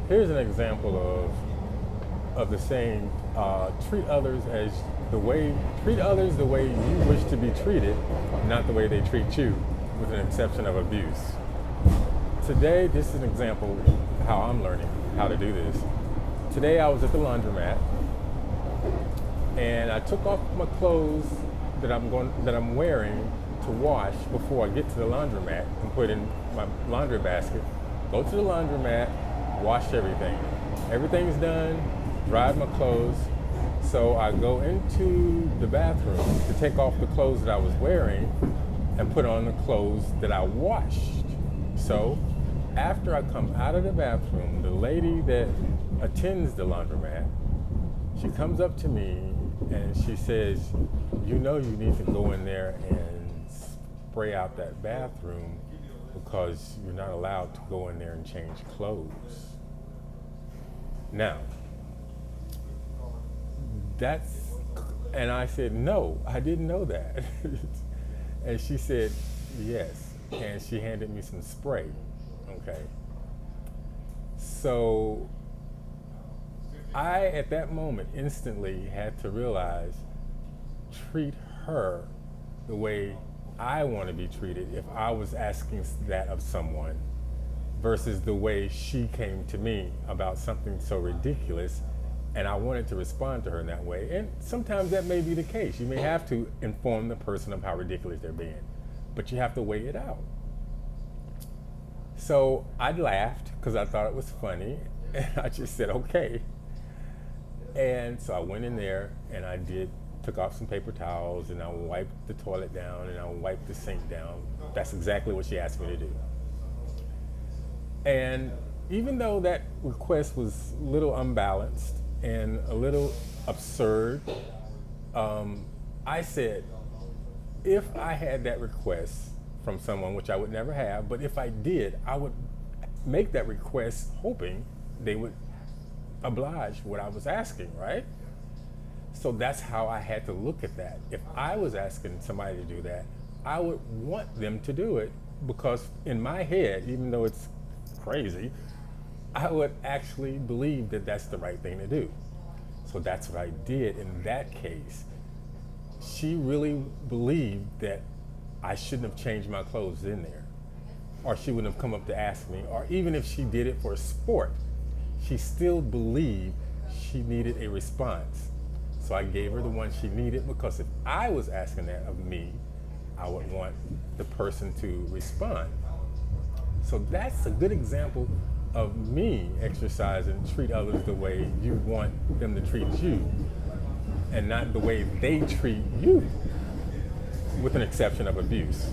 Here's an example of the saying, treat others the way you wish to be treated, not the way they treat you, with an exception of abuse. Today, this is an example of how I'm learning how to do this. Today I was at the laundromat and I took off my clothes that I'm wearing to wash before I get to the laundromat and put in my laundry basket. Go to the laundromat, wash everything. Everything's done, dried my clothes. So I go into the bathroom to take off the clothes that I was wearing and put on the clothes that I washed. So after I come out of the bathroom, the lady that attends the laundromat, she comes up to me and she says, you know you need to go in there and spray out that bathroom because you're not allowed to go in there and change clothes. Now, and I said, no, I didn't know that. And she said, yes. And she handed me some spray, okay? So I, at that moment, instantly had to realize, treat her the way I want to be treated if I was asking that of someone, versus the way she came to me about something so ridiculous, and I wanted to respond to her in that way. And sometimes that may be the case. You may have to inform the person of how ridiculous they're being, but you have to weigh it out. So I laughed because I thought it was funny, and I just said, okay. And so I went in there and took off some paper towels, and I wiped the toilet down and I wiped the sink down. That's exactly what she asked me to do. And even though that request was a little unbalanced and a little absurd, I said, if I had that request from someone, which I would never have, but if I did, I would make that request hoping they would oblige what I was asking, right? So that's how I had to look at that. If I was asking somebody to do that, I would want them to do it, because in my head, even though it's crazy, I would actually believe that that's the right thing to do. So that's what I did in that case. She really believed that I shouldn't have changed my clothes in there, or she wouldn't have come up to ask me, or even if she did it for sport, she still believed she needed a response. So I gave her the one she needed, because if I was asking that of me, I would want the person to respond. So that's a good example of me exercising treat others the way you want them to treat you, and not the way they treat you, with an exception of abuse.